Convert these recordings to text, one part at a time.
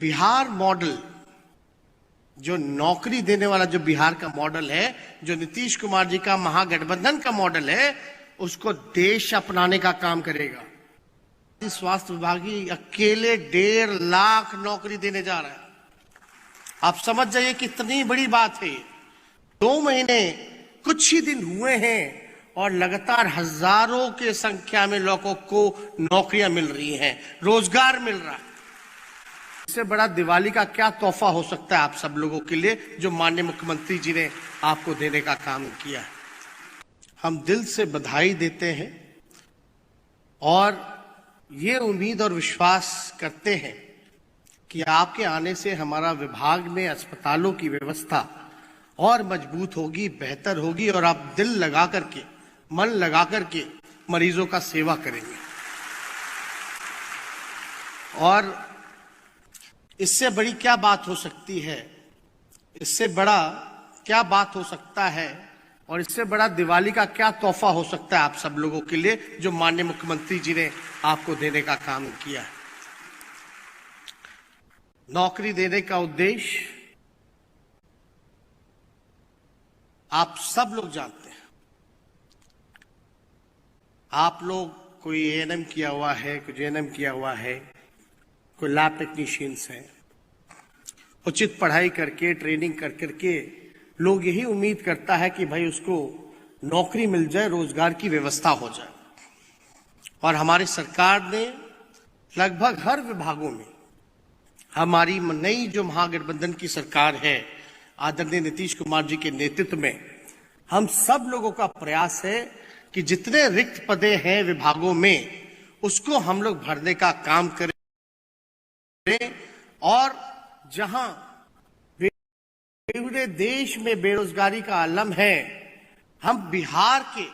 Bihar model, जो नौकरी देने वाला जो बिहार का मॉडल है, जो नीतीश कुमार जी का महागठबंधन का मॉडल है, उसको देश अपनाने का काम करेगा। स्वास्थ्य विभाग ही अकेले 1.5 लाख नौकरी देने जा रहा है। आप समझ जाइए कितनी बड़ी बात है। 2 महीने कुछ ही दिन हुए हैं और लगातार हजारों के संख्या में लोगों को नौकरियां मिल रही हैं, रोजगार मिल रहा है। इससे बड़ा दिवाली का क्या तोहफा हो सकता है आप सब लोगों के लिए, जो माननीय मुख्यमंत्री जी ने आपको देने का काम किया है। हम दिल से बधाई देते हैं और ये उम्मीद और विश्वास करते हैं कि आपके आने से हमारा विभाग में अस्पतालों की व्यवस्था और मजबूत होगी, बेहतर होगी और आप दिल लगा करके, मन लगा करके मरीजों का सेवा करेंगे। और इससे बड़ी क्या बात हो सकती है, इससे बड़ा क्या बात हो सकता है और इससे बड़ा दिवाली का क्या तोहफा हो सकता है आप सब लोगों के लिए, जो माननीय मुख्यमंत्री जी ने आपको देने का काम किया है। नौकरी देने का उद्देश्य आप सब लोग जानते हैं। आप लोग कोई एएनएम किया हुआ है, कोई जेएनएम किया हुआ है, कोई लैब टेक्नीशियंस है। उचित पढ़ाई करके, ट्रेनिंग कर करके लोग यही उम्मीद करता है कि भाई उसको नौकरी मिल जाए, रोजगार की व्यवस्था हो जाए। और हमारी सरकार ने लगभग हर विभागों में, हमारी नई जो महागठबंधन की सरकार है, आदरणीय नीतीश कुमार जी के नेतृत्व में, हम सब लोगों का प्रयास है कि जितने रिक्त पदे हैं विभागों में, उसको हम लोग भरने का काम करें। और जहां पूरे देश में बेरोजगारी का आलम है, हम बिहार के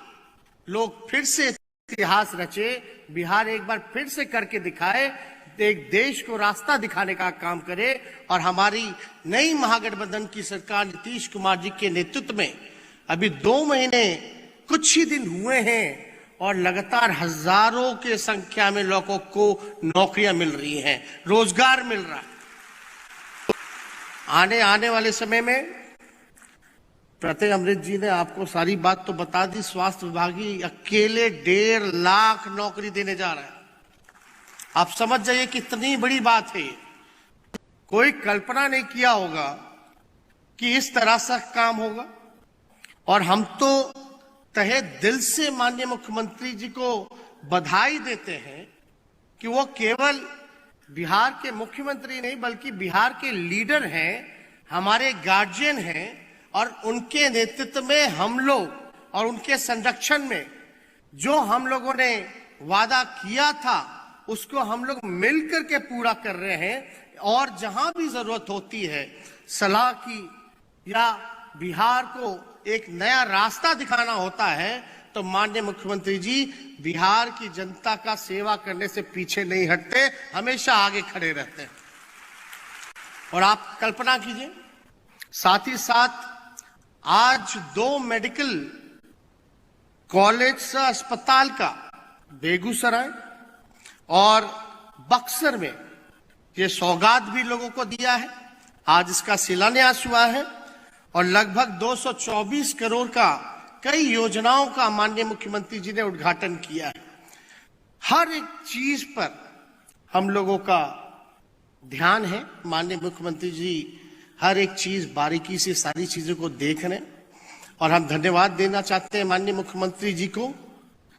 लोग फिर से इतिहास रचे, बिहार एक बार फिर से करके दिखाए, एक देश को रास्ता दिखाने का काम करे। और हमारी नई महागठबंधन की सरकार नीतीश कुमार जी के नेतृत्व में अभी 2 महीने कुछ ही दिन हुए हैं और लगातार हजारों के संख्या में लोगों को नौकरियां मिल रही हैं, रोजगार मिल रहा है। आने वाले समय में प्रत्यय अमृत जी ने आपको सारी बात तो बता दी। स्वास्थ्य विभाग ही अकेले 1.5 लाख नौकरी देने जा रहा है। आप समझ जाइए कितनी बड़ी बात है। कोई कल्पना नहीं किया होगा कि इस तरह से काम होगा। और हम तो तहे दिल से माननीय मुख्यमंत्री जी को बधाई देते हैं कि वो केवल बिहार के मुख्यमंत्री नहीं बल्कि बिहार के लीडर हैं, हमारे गार्जियन हैं। और उनके नेतृत्व में हम लोग और उनके संरक्षण में जो हम लोगों ने वादा किया था, उसको हम लोग मिलकर के पूरा कर रहे हैं। और जहां भी जरूरत होती है सलाह की या बिहार को एक नया रास्ता दिखाना होता है, तो माननीय मुख्यमंत्री जी बिहार की जनता का सेवा करने से पीछे नहीं हटते, हमेशा आगे खड़े रहते हैं। और आप कल्पना कीजिए, साथ ही साथ आज 2 मेडिकल कॉलेज अस्पताल का बेगूसराय और बक्सर में ये सौगात भी लोगों को दिया है। आज इसका शिलान्यास हुआ है और लगभग 224 करोड़ का कई योजनाओं का माननीय मुख्यमंत्री जी ने उद्घाटन किया है। हर एक चीज पर हम लोगों का ध्यान है। माननीय मुख्यमंत्री जी हर एक चीज बारीकी से सारी चीजों को देख रहे हैं। और हम धन्यवाद देना चाहते हैं माननीय मुख्यमंत्री जी को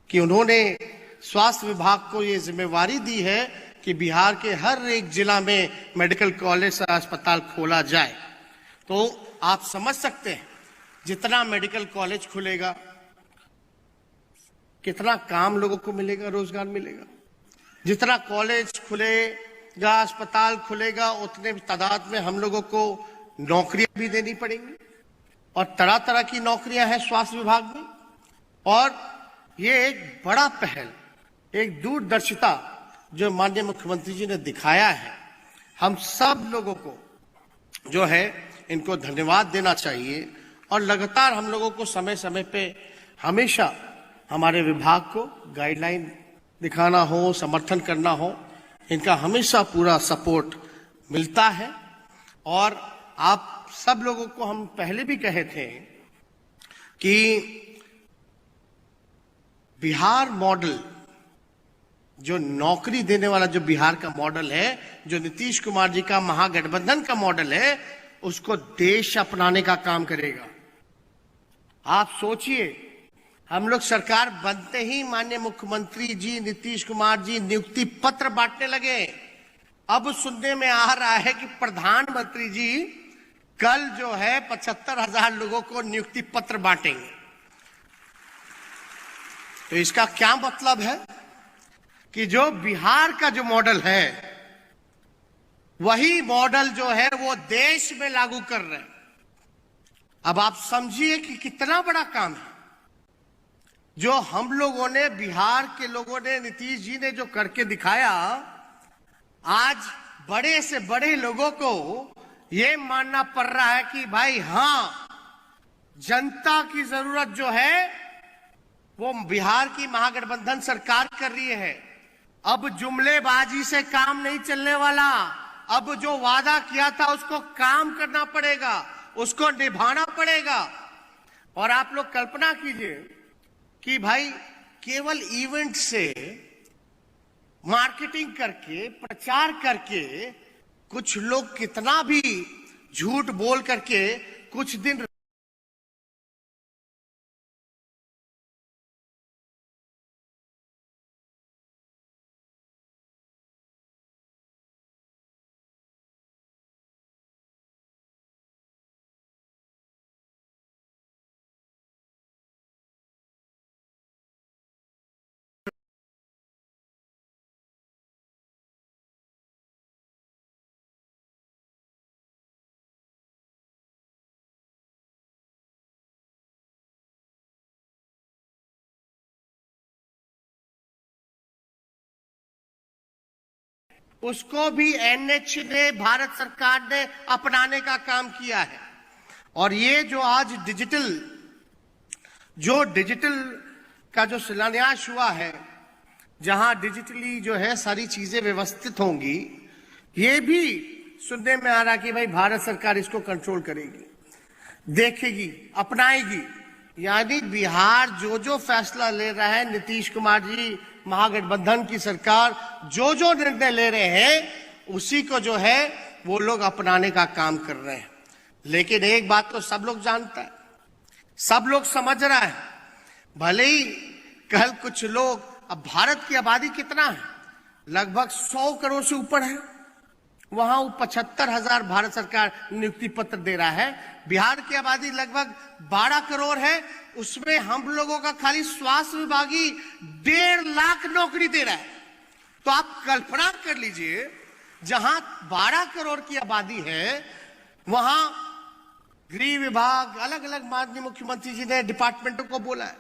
कि उन्होंने स्वास्थ्य विभाग को ये जिम्मेवारी दी है कि बिहार के हर एक जिला में मेडिकल कॉलेज अस्पताल खोला जाए। तो आप समझ सकते हैं जितना मेडिकल कॉलेज खुलेगा, कितना काम लोगों को मिलेगा, रोजगार मिलेगा। जितना कॉलेज खुलेगा, अस्पताल खुलेगा, उतने तादाद में हम लोगों को नौकरियां भी देनी पड़ेंगी। और तरह तरह की नौकरियां हैं स्वास्थ्य विभाग में। और ये एक बड़ा पहल, एक दूरदर्शिता जो माननीय मुख्यमंत्री जी ने दिखाया है, हम सब लोगों को जो है इनको धन्यवाद देना चाहिए। और लगातार हम लोगों को समय समय पे हमेशा हमारे विभाग को गाइडलाइन दिखाना हो, समर्थन करना हो, इनका हमेशा पूरा सपोर्ट मिलता है। और आप सब लोगों को हम पहले भी कहे थे कि बिहार मॉडल, जो नौकरी देने वाला जो बिहार का मॉडल है, जो नीतीश कुमार जी का महागठबंधन का मॉडल है, उसको देश अपनाने का काम करेगा। आप सोचिए, हम लोग सरकार बनते ही माननीय मुख्यमंत्री जी नीतीश कुमार जी नियुक्ति पत्र बांटने लगे। अब सुनने में आ रहा है कि प्रधानमंत्री जी कल जो है 75,000 लोगों को नियुक्ति पत्र बांटेंगे। तो इसका क्या मतलब है कि जो बिहार का जो मॉडल है, वही मॉडल जो है वो देश में लागू कर रहे हैं। अब आप समझिए कि कितना बड़ा काम है जो हम लोगों ने, बिहार के लोगों ने, नीतीश जी ने जो करके दिखाया। आज बड़े से बड़े लोगों को यह मानना पड़ रहा है कि भाई हाँ, जनता की जरूरत जो है वो बिहार की महागठबंधन सरकार कर रही है। अब जुमलेबाजी से काम नहीं चलने वाला। अब जो वादा किया था उसको काम करना पड़ेगा, उसको निभाना पड़ेगा। और आप लोग कल्पना कीजिए कि भाई केवल इवेंट से, मार्केटिंग करके, प्रचार करके, कुछ लोग कितना भी झूठ बोल करके कुछ दिन उसको भी एनएच ने, भारत सरकार ने अपनाने का काम किया है। और ये जो आज डिजिटल का जो शिलान्यास हुआ है, जहां डिजिटली जो है सारी चीजें व्यवस्थित होंगी, ये भी सुनने में आ रहा कि भाई भारत सरकार इसको कंट्रोल करेगी, देखेगी, अपनाएगी। यानी बिहार जो जो फैसला ले रहा है, नीतीश कुमार जी, महागठबंधन की सरकार जो जो निर्णय ले रहे हैं, उसी को जो है वो लोग अपनाने का काम कर रहे हैं। लेकिन एक बात तो सब लोग जानता है, सब लोग समझ रहा है। भले ही कल कुछ लोग, अब भारत की आबादी कितना है, लगभग 100 करोड़ से ऊपर है, वहां 75,000 भारत सरकार नियुक्ति पत्र दे रहा है। बिहार की आबादी लगभग 12 करोड़ है, उसमें हम लोगों का खाली स्वास्थ्य विभागी 1.5 लाख नौकरी दे रहा है। तो आप कल्पना कर लीजिए, जहां 12 करोड़ की आबादी है, वहां गृह विभाग, अलग अलग माननीय मुख्यमंत्री जी ने डिपार्टमेंटों को बोला है,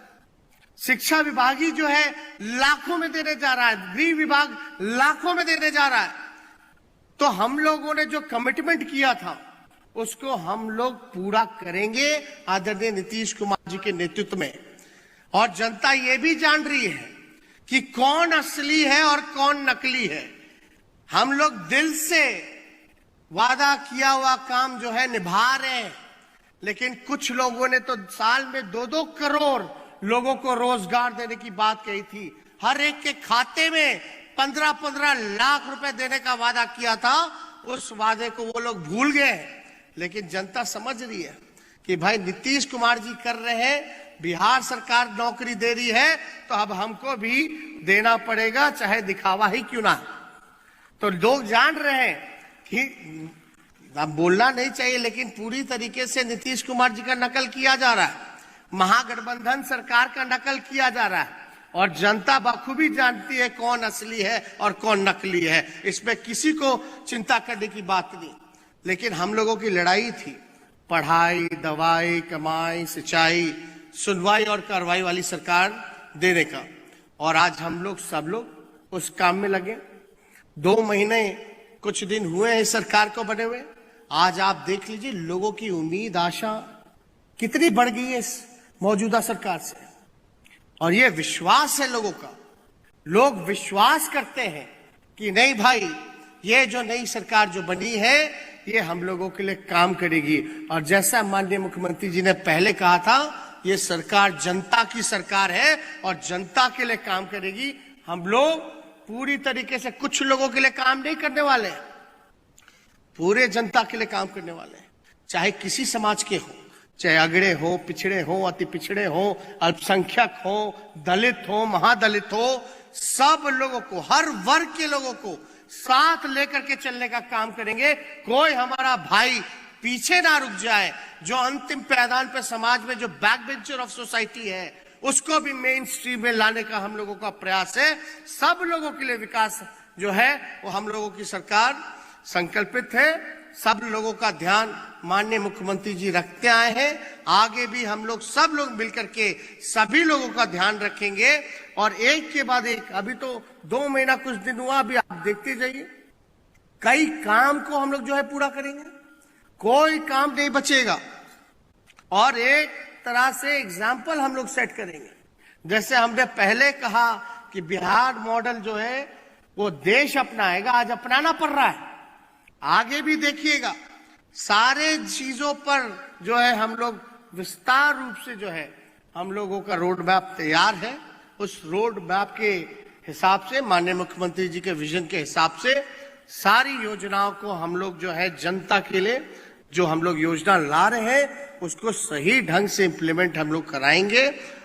शिक्षा विभाग ही जो है लाखों में देने जा रहा है, गृह विभाग लाखों में देने जा रहा है। तो हम लोगों ने जो कमिटमेंट किया था उसको हम लोग पूरा करेंगे आदरणीय नीतीश कुमार जी के नेतृत्व में। और जनता ये भी जान रही है कि कौन असली है और कौन नकली है। हम लोग दिल से वादा किया हुआ काम जो है निभा रहे हैं। लेकिन कुछ लोगों ने तो साल में 2-2 करोड़ लोगों को रोजगार देने की बात कही थी, हर एक के खाते में 15-15 लाख रुपए देने का वादा किया था। उस वादे को वो लोग भूल गए। लेकिन जनता समझ रही है कि भाई नीतीश कुमार जी कर रहे हैं, बिहार सरकार नौकरी दे रही है, तो अब हमको भी देना पड़ेगा, चाहे दिखावा ही क्यों ना। तो लोग जान रहे हैं कि अब बोलना नहीं चाहिए, लेकिन पूरी तरीके से नीतीश कुमार जी का नकल किया जा रहा है, महागठबंधन सरकार का नकल किया जा रहा है। और जनता बखूबी जानती है कौन असली है और कौन नकली है। इसमें किसी को चिंता करने की बात नहीं। लेकिन हम लोगों की लड़ाई थी पढ़ाई, दवाई, कमाई, सिंचाई, सुनवाई और कार्रवाई वाली सरकार देने का। और आज हम लोग सब लोग उस काम में लगे। 2 महीने कुछ दिन हुए हैं इस सरकार को बने हुए। आज आप देख लीजिए लोगों की उम्मीद, आशा कितनी बढ़ गई है इस मौजूदा सरकार से। और ये विश्वास है लोगों का, लोग विश्वास करते हैं कि नहीं भाई, ये जो नई सरकार जो बनी है ये हम लोगों के लिए काम करेगी। और जैसा माननीय मुख्यमंत्री जी ने पहले कहा था, ये सरकार जनता की सरकार है और जनता के लिए काम करेगी। हम लोग पूरी तरीके से कुछ लोगों के लिए काम नहीं करने वाले हैं, पूरे जनता के लिए काम करने वाले हैं। चाहे किसी समाज के हो, चाहे अगड़े हो, पिछड़े हो, अति पिछड़े हो, अल्पसंख्यक हो, दलित हो, महादलित हो, सब लोगों को, हर वर्ग के लोगों को साथ लेकर के चलने का काम करेंगे। कोई हमारा भाई पीछे ना रुक जाए। जो अंतिम पायदान पे समाज में जो बैक बेंचर ऑफ सोसाइटी है उसको भी मेन स्ट्रीम में लाने का हम लोगों का प्रयास है। सब लोगों के लिए विकास जो है वो हम लोगों की सरकार संकल्पित है। सब लोगों का ध्यान माननीय मुख्यमंत्री जी रखते आए हैं। आगे भी हम लोग सब लोग मिलकर के सभी लोगों का ध्यान रखेंगे और एक के बाद एक, अभी तो 2 महीना कुछ दिन हुआ, अभी आप देखते जाइए कई काम को हम लोग जो है पूरा करेंगे, कोई काम नहीं बचेगा। और एक तरह से एग्जाम्पल हम लोग सेट करेंगे। जैसे हमने पहले कहा कि बिहार मॉडल जो है वो देश अपनाएगा, आज अपनाना पड़ रहा है। आगे भी देखिएगा सारे चीजों पर जो है हम लोग विस्तार रूप से जो है हम लोगों का रोड मैप तैयार है। उस रोड मैप के हिसाब से, माननीय मुख्यमंत्री जी के विजन के हिसाब से सारी योजनाओं को हम लोग जो है जनता के लिए जो हम लोग योजना ला रहे हैं उसको सही ढंग से इम्प्लीमेंट हम लोग कराएंगे।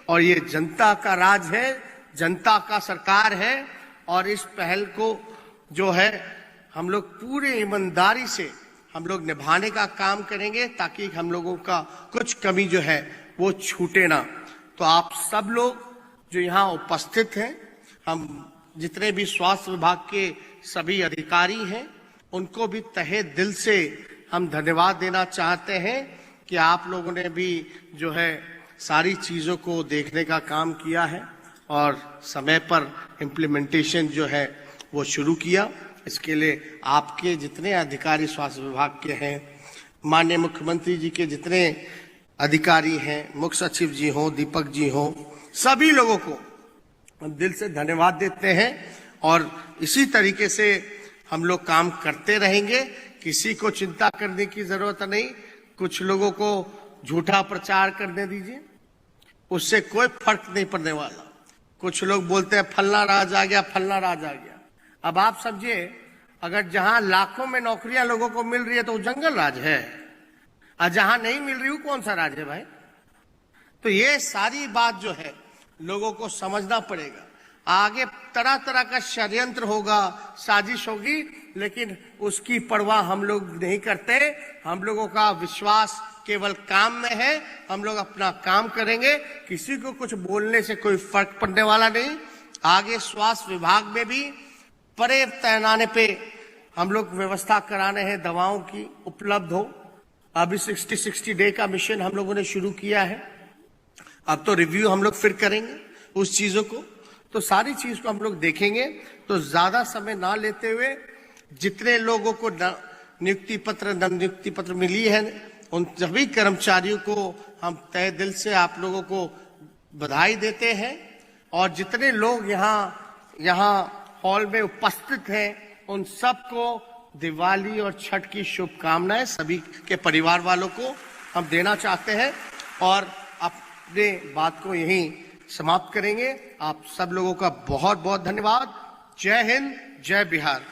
और ये जनता का राज है, जनता का सरकार है और इस पहल को जो है हम लोग पूरे ईमानदारी से हम लोग निभाने का काम करेंगे ताकि हम लोगों का कुछ कमी जो है वो छूटे ना। तो आप सब लोग जो यहाँ उपस्थित हैं, हम जितने भी स्वास्थ्य विभाग के सभी अधिकारी हैं उनको भी तहे दिल से हम धन्यवाद देना चाहते हैं कि आप लोगों ने भी जो है सारी चीजों को देखने का काम किया है और समय पर इम्प्लीमेंटेशन जो है वो शुरू किया। इसके लिए आपके जितने अधिकारी स्वास्थ्य विभाग के हैं, माननीय मुख्यमंत्री जी के जितने अधिकारी हैं, मुख्य सचिव जी हो, दीपक जी हो, सभी लोगों को हम दिल से धन्यवाद देते हैं। और इसी तरीके से हम लोग काम करते रहेंगे। किसी को चिंता करने की जरूरत नहीं। कुछ लोगों को झूठा प्रचार करने दीजिए, उससे कोई फर्क नहीं पड़ने वाला। कुछ लोग बोलते हैं फलना राज आ गया, फलना राज आ गया। अब आप समझिए, अगर जहां लाखों में नौकरियां लोगों को मिल रही है तो वो जंगल राज है, और जहां नहीं मिल रही वो कौन सा राज है भाई? तो ये सारी बात जो है लोगों को समझना पड़ेगा। आगे तरह तरह का षड्यंत्र होगा, साजिश होगी, लेकिन उसकी परवाह हम लोग नहीं करते। हम लोगों का विश्वास केवल काम में है। हम लोग अपना काम करेंगे, किसी को कुछ बोलने से कोई फर्क पड़ने वाला नहीं। आगे स्वास्थ्य विभाग में भी पर्याप्त पैमाने पे हम लोग व्यवस्था कराने हैं, दवाओं की उपलब्ध हो। अभी 60 डे का मिशन हम लोगों ने शुरू किया है। अब तो रिव्यू हम लोग फिर करेंगे उस चीजों को, तो सारी चीज को हम लोग देखेंगे। तो ज्यादा समय ना लेते हुए, जितने लोगों को नियुक्ति पत्र, नियुक्ति पत्र मिली है, उन सभी कर्मचारियों को हम तहे दिल से आप लोगों को बधाई देते हैं। और जितने लोग यहाँ हॉल में उपस्थित हैं उन सबको दिवाली और छठ की शुभकामनाएं सभी के परिवार वालों को हम देना चाहते हैं और अपने बात को यहीं समाप्त करेंगे। आप सब लोगों का बहुत बहुत धन्यवाद। जय हिंद, जय बिहार।